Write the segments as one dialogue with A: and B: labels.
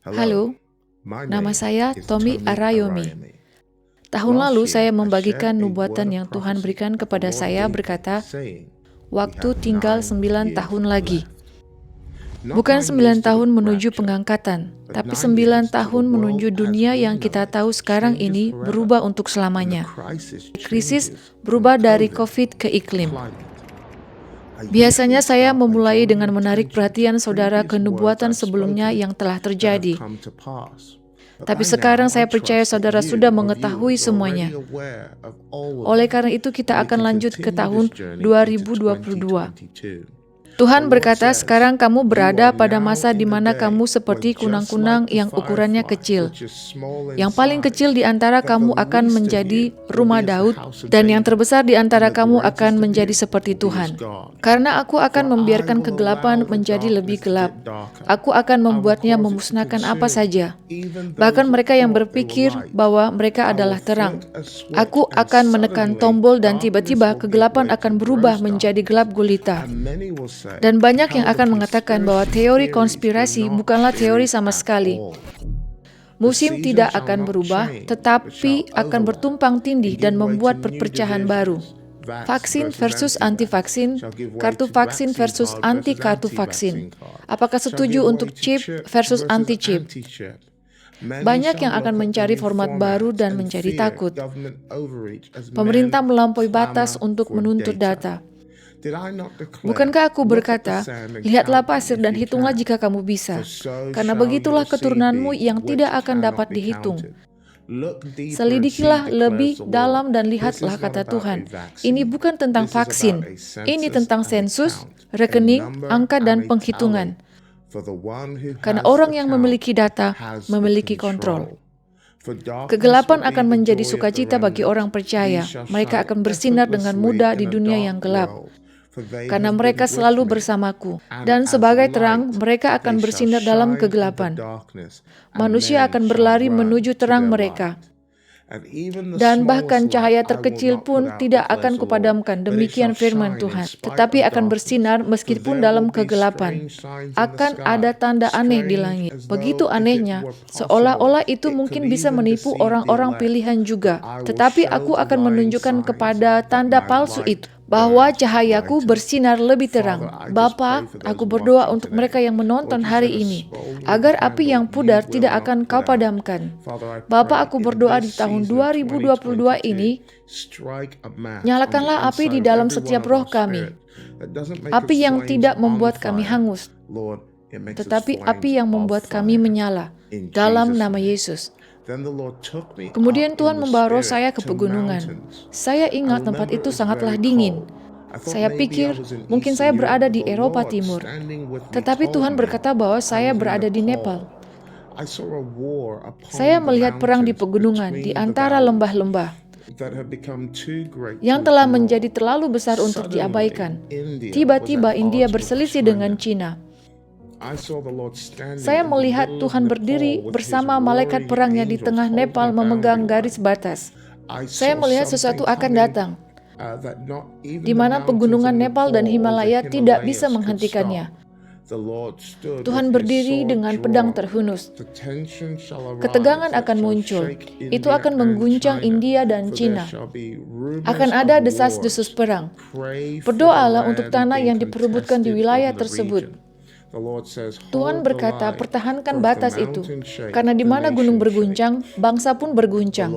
A: Halo, nama saya Tommy Arayomi. Tahun lalu saya membagikan nubuatan yang Tuhan berikan kepada saya berkata, waktu tinggal 9 tahun lagi. Bukan 9 tahun menuju pengangkatan, tapi 9 tahun menuju dunia yang kita tahu sekarang ini berubah untuk selamanya. Krisis berubah dari COVID ke iklim. Biasanya saya memulai dengan menarik perhatian saudara ke nubuatan sebelumnya yang telah terjadi. Tapi sekarang saya percaya saudara sudah mengetahui semuanya. Oleh karena itu kita akan lanjut ke tahun 2022. Tuhan berkata, sekarang kamu berada pada masa di mana kamu seperti kunang-kunang yang ukurannya kecil. Yang paling kecil di antara kamu akan menjadi rumah Daud, dan yang terbesar di antara kamu akan menjadi seperti Tuhan. Karena aku akan membiarkan kegelapan menjadi lebih gelap. Aku akan membuatnya memusnahkan apa saja. Bahkan mereka yang berpikir bahwa mereka adalah terang. Aku akan menekan tombol dan tiba-tiba kegelapan akan berubah menjadi gelap gulita. Dan banyak yang akan mengatakan bahwa teori konspirasi bukanlah teori sama sekali. Musim tidak akan berubah, tetapi akan bertumpang tindih dan membuat perpecahan baru. Vaksin versus anti-vaksin, kartu vaksin versus anti-kartu vaksin. Apakah setuju untuk chip versus anti-chip? Banyak yang akan mencari format baru dan menjadi takut. Pemerintah melampaui batas untuk menuntut data. Bukankah aku berkata, lihatlah pasir dan hitunglah jika kamu bisa, karena begitulah keturunanmu yang tidak akan dapat dihitung. Selidikilah lebih dalam dan lihatlah, kata Tuhan. Ini bukan tentang vaksin, ini tentang sensus, rekening, angka, dan penghitungan. Karena orang yang memiliki data, memiliki kontrol. Kegelapan akan menjadi sukacita bagi orang percaya. Mereka akan bersinar dengan mudah di dunia yang gelap. Karena mereka selalu bersamaku, dan sebagai terang, mereka akan bersinar dalam kegelapan. Manusia akan berlari menuju terang mereka. Dan bahkan cahaya terkecil pun tidak akan kupadamkan, demikian firman Tuhan. Tetapi akan bersinar meskipun dalam kegelapan. Akan ada tanda aneh di langit. Begitu anehnya, seolah-olah itu mungkin bisa menipu orang-orang pilihan juga. Tetapi aku akan menunjukkan kepada tanda palsu itu, bahwa cahayaku bersinar lebih terang. Bapa, aku berdoa untuk mereka yang menonton hari ini, agar api yang pudar tidak akan kau padamkan. Bapa, aku berdoa di tahun 2022 ini, nyalakanlah api di dalam setiap roh kami. Api yang tidak membuat kami hangus, tetapi api yang membuat kami menyala. Dalam nama Yesus. Kemudian Tuhan membawa roh saya ke pegunungan. Saya ingat tempat itu sangatlah dingin. Saya pikir mungkin saya berada di Eropa Timur. Tetapi Tuhan berkata bahwa saya berada di Nepal. Saya melihat perang di pegunungan di antara lembah-lembah yang telah menjadi terlalu besar untuk diabaikan. Tiba-tiba India berselisih dengan Cina. Saya melihat Tuhan berdiri bersama malaikat perangnya di tengah Nepal memegang garis batas. Saya melihat sesuatu akan datang, di mana pegunungan Nepal dan Himalaya tidak bisa menghentikannya. Tuhan berdiri dengan pedang terhunus. Ketegangan akan muncul. Itu akan mengguncang India dan Cina. Akan ada desas-desus perang. Berdoalah untuk tanah yang diperebutkan di wilayah tersebut. Tuhan berkata, pertahankan batas itu, karena di mana gunung berguncang, bangsa pun berguncang.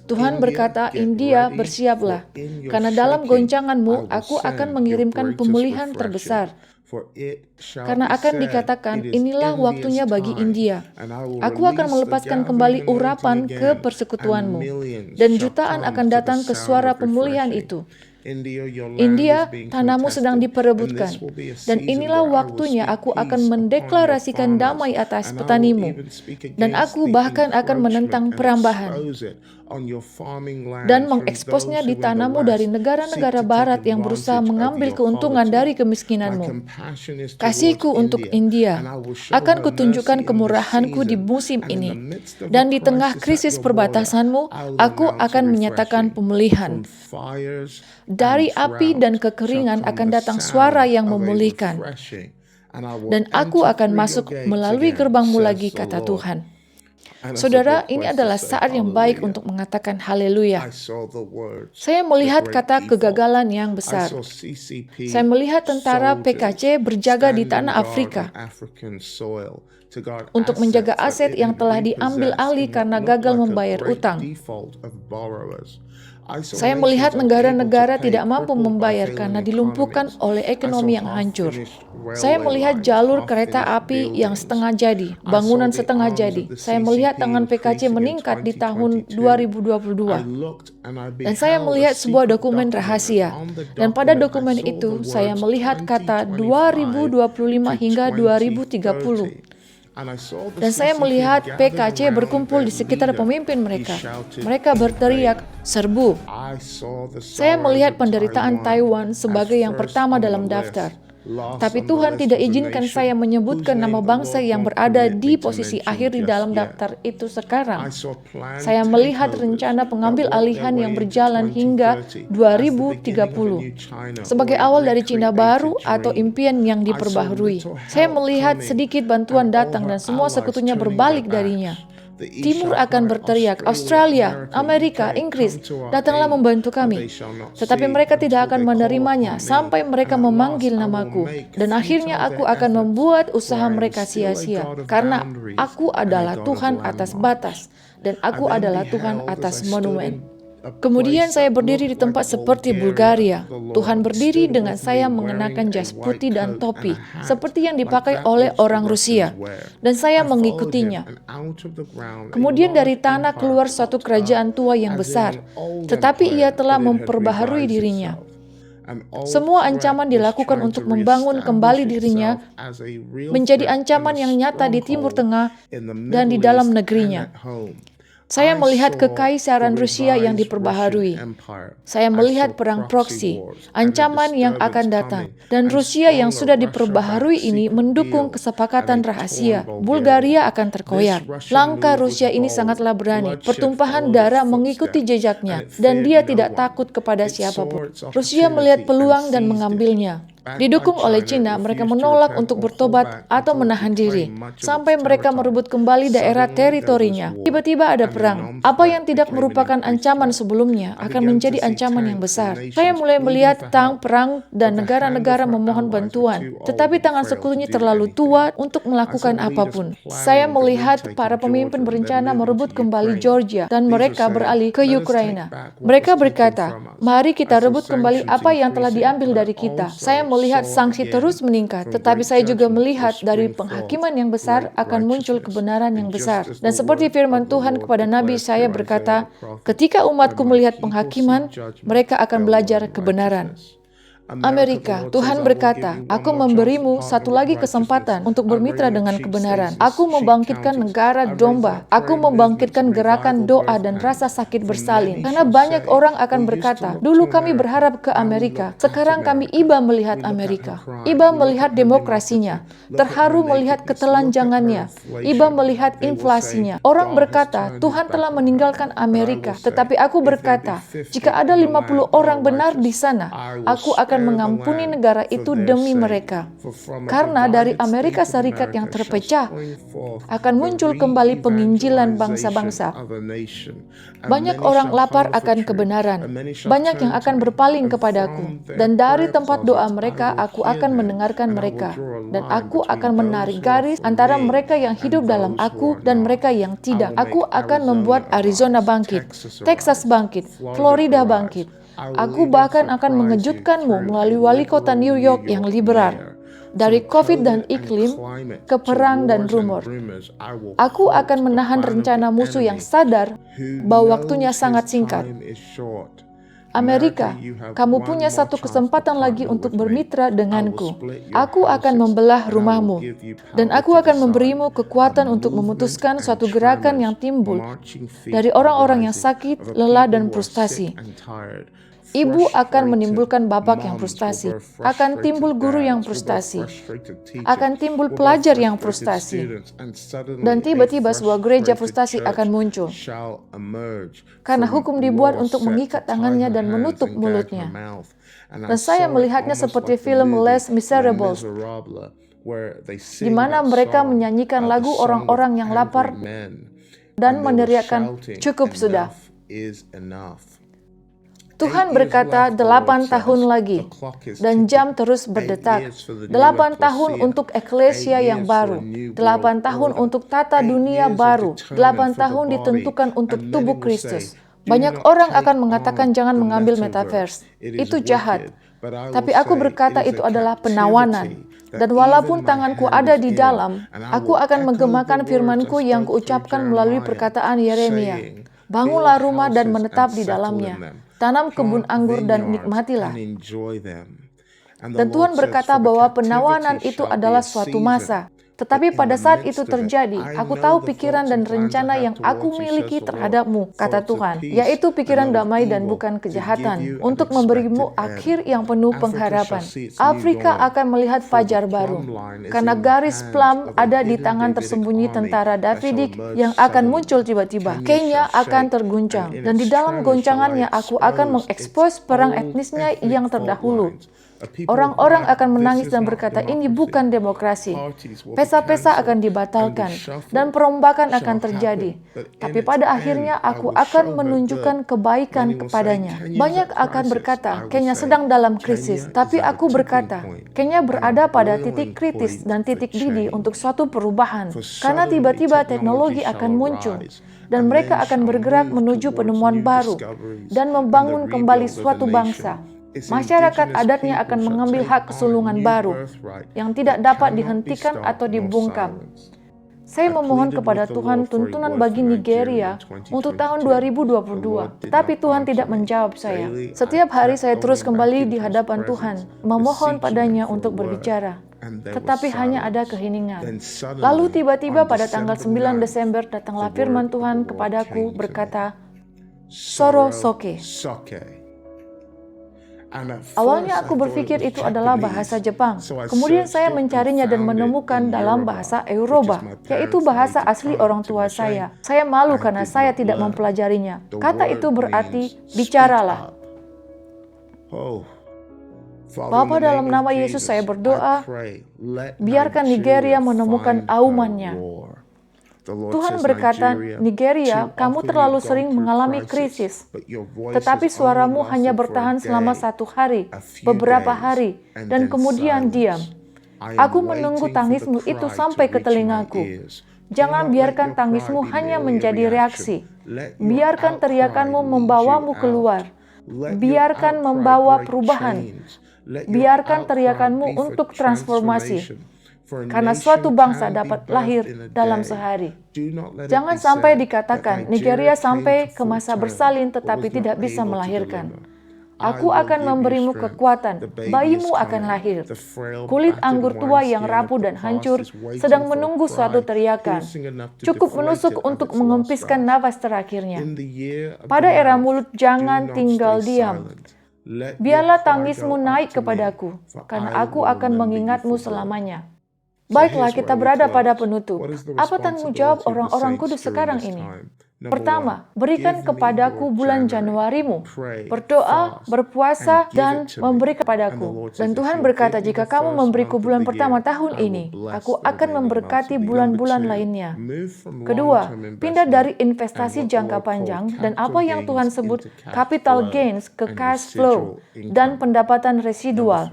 A: Tuhan berkata, India, bersiaplah, karena dalam goncanganmu, aku akan mengirimkan pemulihan terbesar. Karena akan dikatakan, inilah waktunya bagi India. Aku akan melepaskan kembali urapan ke persekutuanmu, dan jutaan akan datang ke suara pemulihan itu. India, tanahmu sedang diperebutkan, dan inilah waktunya aku akan mendeklarasikan damai atas petanimu, dan aku bahkan akan menentang perambahan dan mengeksposnya di tanahmu dari negara-negara barat yang berusaha mengambil keuntungan dari kemiskinanmu. Kasihku untuk India akan kutunjukkan kemurahanku di musim ini, dan di tengah krisis perbatasanmu, aku akan menyatakan pemulihan. Dari api dan kekeringan akan datang suara yang memulihkan. dan aku akan masuk melalui gerbangmu lagi, kata Tuhan. Saudara, ini adalah saat yang baik untuk mengatakan haleluya. Saya melihat kata kegagalan yang besar. Saya melihat tentara PKC berjaga di tanah Afrika untuk menjaga aset yang telah diambil alih karena gagal membayar utang. Saya melihat negara-negara tidak mampu membayar karena dilumpuhkan oleh ekonomi yang hancur. Saya melihat jalur kereta api yang setengah jadi, bangunan setengah jadi. Saya melihat tangan PKC meningkat di tahun 2022. Dan saya melihat sebuah dokumen rahasia. Dan pada dokumen itu, saya melihat kata 2025 hingga 2030. Dan saya melihat PKC berkumpul di sekitar pemimpin mereka. Mereka berteriak, "Serbu." Saya melihat penderitaan Taiwan sebagai yang pertama dalam daftar. Tapi Tuhan tidak izinkan saya menyebutkan nama bangsa yang berada di posisi akhir di dalam daftar itu sekarang. Saya melihat rencana pengambil alihan yang berjalan hingga 2030 sebagai awal dari Cina baru atau impian yang diperbaharui. Saya melihat sedikit bantuan datang dan semua sekutunya berbalik darinya. Timur akan berteriak, Australia, Amerika, Inggris, datanglah membantu kami. Tetapi mereka tidak akan menerimanya sampai mereka memanggil namaku. Dan akhirnya aku akan membuat usaha mereka sia-sia. Karena aku adalah Tuhan atas batas. Dan aku adalah Tuhan atas monumen. Kemudian saya berdiri di tempat seperti Bulgaria. Tuhan berdiri dengan saya mengenakan jas putih dan topi, seperti yang dipakai oleh orang Rusia. Dan saya mengikutinya. Kemudian dari tanah keluar suatu kerajaan tua yang besar, tetapi ia telah memperbaharui dirinya. Semua ancaman dilakukan untuk membangun kembali dirinya menjadi ancaman yang nyata di Timur Tengah dan di dalam negerinya. Saya melihat kekaisaran Rusia yang diperbaharui. Saya melihat perang proksi, ancaman yang akan datang. Dan Rusia yang sudah diperbaharui ini mendukung kesepakatan rahasia. Bulgaria akan terkoyak. Langkah Rusia ini sangatlah berani. Pertumpahan darah mengikuti jejaknya. Dan dia tidak takut kepada siapapun. Rusia melihat peluang dan mengambilnya. Didukung oleh Cina, mereka menolak untuk bertobat atau menahan diri, sampai mereka merebut kembali daerah teritorinya. Tiba-tiba ada perang. Apa yang tidak merupakan ancaman sebelumnya akan menjadi ancaman yang besar. Saya mulai melihat tentang perang dan negara-negara memohon bantuan, tetapi tangan sekutunya terlalu tua untuk melakukan apapun. Saya melihat para pemimpin berencana merebut kembali Georgia dan mereka beralih ke Ukraina. Mereka berkata, "Mari kita rebut kembali apa yang telah diambil dari kita." Saya melihat sanksi terus meningkat, tetapi saya juga melihat dari penghakiman yang besar akan muncul kebenaran yang besar. Dan seperti firman Tuhan kepada Nabi saya berkata, ketika umatku melihat penghakiman, mereka akan belajar kebenaran. Amerika, Tuhan berkata, "Aku memberimu satu lagi kesempatan untuk bermitra dengan kebenaran. Aku membangkitkan negara domba. Aku membangkitkan gerakan doa dan rasa sakit bersalin. Karena banyak orang akan berkata, dulu kami berharap ke Amerika. Sekarang kami iba melihat Amerika. Iba melihat demokrasinya. Terharu melihat ketelanjangannya. Iba melihat inflasinya. Orang berkata, Tuhan telah meninggalkan Amerika. Tetapi aku berkata, jika ada 50 orang benar di sana, aku akan mengampuni negara itu demi mereka. Karena dari Amerika Serikat yang terpecah akan muncul kembali penginjilan bangsa-bangsa. Banyak orang lapar akan kebenaran. Banyak yang akan berpaling kepadaku. Dan dari tempat doa mereka, aku akan mendengarkan mereka. Dan aku akan menarik garis antara mereka yang hidup dalam aku dan mereka yang tidak. Aku akan membuat Arizona bangkit, Texas bangkit, Florida bangkit. Aku bahkan akan mengejutkanmu melalui wali kota New York yang liberal. Dari COVID dan iklim, ke perang dan rumor. Aku akan menahan rencana musuh yang sadar bahwa waktunya sangat singkat. Amerika, kamu punya satu kesempatan lagi untuk bermitra denganku. Aku akan membelah rumahmu, dan aku akan memberimu kekuatan untuk memutuskan suatu gerakan yang timbul dari orang-orang yang sakit, lelah, dan frustasi. Ibu akan menimbulkan bapak yang frustasi, akan timbul guru yang frustasi, akan timbul pelajar yang frustasi, dan tiba-tiba sebuah gereja frustasi akan muncul. Karena hukum dibuat untuk mengikat tangannya dan menutup mulutnya. Dan saya melihatnya seperti film Les Miserables. di mana mereka menyanyikan lagu orang-orang yang lapar dan meneriakkan, "Cukup sudah." Tuhan berkata, 8 tahun lagi, dan jam terus berdetak. 8 tahun untuk eklesia yang baru, 8 tahun untuk tata dunia baru, 8 tahun ditentukan untuk tubuh Kristus. Banyak orang akan mengatakan jangan mengambil metaverse, itu jahat. Tapi aku berkata itu adalah penawanan. Dan walaupun tanganku ada di dalam, aku akan menggemakan firmanku yang kuucapkan melalui perkataan Yeremia. Bangunlah rumah dan menetap di dalamnya. Tanam kebun anggur dan nikmatilah. Dan Tuhan berkata bahwa penawanan itu adalah suatu masa. Tetapi pada saat itu terjadi, aku tahu pikiran dan rencana yang aku miliki terhadapmu, kata Tuhan, yaitu pikiran damai dan bukan kejahatan, untuk memberimu akhir yang penuh pengharapan. Afrika akan melihat fajar baru, karena garis plum ada di tangan tersembunyi tentara Davidik yang akan muncul tiba-tiba. Kenya akan terguncang, dan di dalam goncangannya aku akan mengekspos perang etnisnya yang terdahulu. Orang-orang akan menangis dan berkata, ini bukan demokrasi. Pesta-pesta akan dibatalkan, dan perombakan akan terjadi. Tapi pada akhirnya aku akan menunjukkan kebaikan kepadanya. Banyak akan berkata, Kenya sedang dalam krisis. Tapi aku berkata, Kenya berada pada titik kritis dan titik didih untuk suatu perubahan. Karena tiba-tiba teknologi akan muncul. Dan mereka akan bergerak menuju penemuan baru dan membangun kembali suatu bangsa. Masyarakat adatnya akan mengambil hak kesulungan baru yang tidak dapat dihentikan atau dibungkam. Saya memohon kepada Tuhan tuntunan bagi Nigeria untuk tahun 2022, tetapi Tuhan tidak menjawab saya. Setiap hari saya terus kembali di hadapan Tuhan, memohon padanya untuk berbicara. Tetapi hanya ada keheningan. Lalu tiba-tiba pada tanggal 9 Desember datanglah firman Tuhan kepadaku berkata, Soro Soke. Awalnya aku berpikir itu adalah bahasa Jepang. Kemudian saya mencarinya dan menemukan dalam bahasa Yoruba, yaitu bahasa asli orang tua saya. Saya malu karena saya tidak mempelajarinya. Kata itu berarti, bicaralah. Bapa, dalam nama Yesus saya berdoa, biarkan Nigeria menemukan aumannya. Tuhan berkata, Nigeria, kamu terlalu sering mengalami krisis, tetapi suaramu hanya bertahan selama 1 hari, beberapa hari, dan kemudian diam. Aku menunggu tangismu itu sampai ke telingaku. Jangan biarkan tangismu hanya menjadi reaksi. Biarkan teriakanmu membawamu keluar. Biarkan membawa perubahan. Biarkan teriakanmu untuk transformasi. Karena suatu bangsa dapat lahir dalam sehari. Jangan sampai dikatakan Nigeria sampai ke masa bersalin tetapi tidak bisa melahirkan. Aku akan memberimu kekuatan, bayimu akan lahir. Kulit anggur tua yang rapuh dan hancur sedang menunggu suatu teriakan. Cukup menusuk untuk mengempiskan nafas terakhirnya. Pada era mulut jangan tinggal diam. Biarlah tangismu naik kepadaku, karena aku akan mengingatmu selamanya. Baiklah, kita berada pada penutup. Apa tanggung jawab orang-orang kudus sekarang ini? Pertama, berikan kepadaku bulan Januarimu. Berdoa, berpuasa, dan memberi kepadaku. Dan Tuhan berkata, jika kamu memberiku bulan pertama tahun ini, aku akan memberkati bulan-bulan lainnya. Kedua, pindah dari investasi jangka panjang dan apa yang Tuhan sebut capital gains ke cash flow dan pendapatan residual.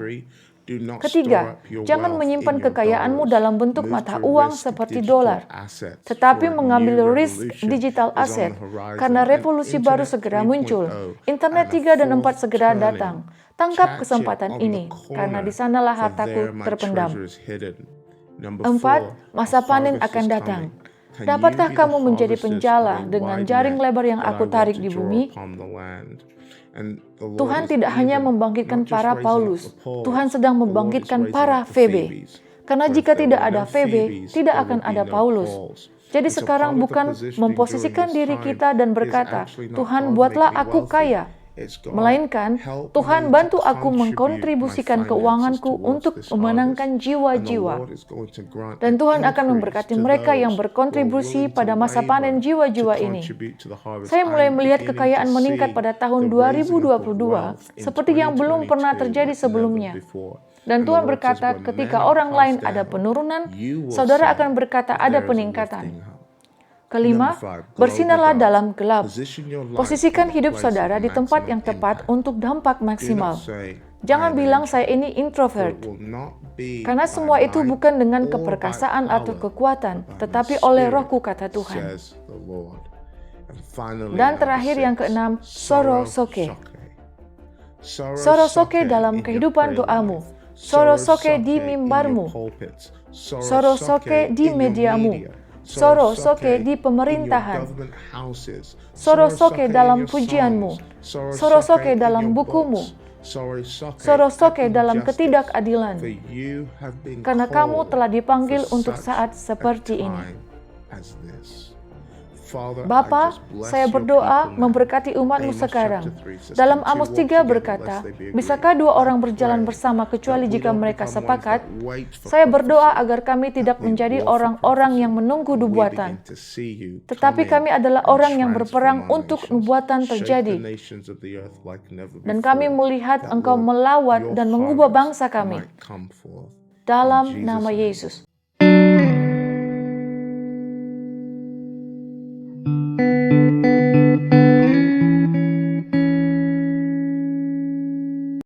A: Ketiga, jangan menyimpan kekayaanmu dalam bentuk mata uang seperti dolar, tetapi mengambil risk digital asset, karena revolusi baru segera muncul. Internet 3 dan 4 segera datang. Tangkap kesempatan ini, karena di sanalah hartaku terpendam. 4. Masa panen akan datang. Dapatkah kamu menjadi penjala dengan jaring lebar yang aku tarik di bumi? Tuhan tidak hanya membangkitkan para Paulus, Tuhan sedang membangkitkan para Febe. Karena jika tidak ada Febe, tidak akan ada Paulus. Jadi sekarang bukan memposisikan diri kita dan berkata, Tuhan buatlah aku kaya. Melainkan, Tuhan bantu aku mengkontribusikan keuanganku untuk memenangkan jiwa-jiwa. Dan Tuhan akan memberkati mereka yang berkontribusi pada masa panen jiwa-jiwa ini. Saya mulai melihat kekayaan meningkat pada tahun 2022, seperti yang belum pernah terjadi sebelumnya. Dan Tuhan berkata, ketika orang lain ada penurunan, saudara akan berkata ada peningkatan. Kelima, bersinarlah dalam gelap. Posisikan hidup saudara di tempat yang tepat untuk dampak maksimal. Jangan bilang saya ini introvert, karena semua itu bukan dengan keperkasaan atau kekuatan, tetapi oleh Rohku, kata Tuhan. Dan terakhir yang keenam, sorosoke. Sorosoke dalam kehidupan doamu. Sorosoke di mimbarmu. Sorosoke di mediamu. Sorosoke di pemerintahan. Sorosoke dalam pujianmu. Sorosoke dalam bukumu. Sorosoke dalam ketidakadilan. Karena kamu telah dipanggil untuk saat seperti ini. Bapa, saya berdoa memberkati umat-Mu sekarang. Dalam Amos 3 berkata, bisakah dua orang berjalan bersama kecuali jika mereka sepakat? Saya berdoa agar kami tidak menjadi orang-orang yang menunggu nubuatan, tetapi kami adalah orang yang berperang untuk nubuatan terjadi. Dan kami melihat Engkau melawat dan mengubah bangsa kami. Dalam nama Yesus.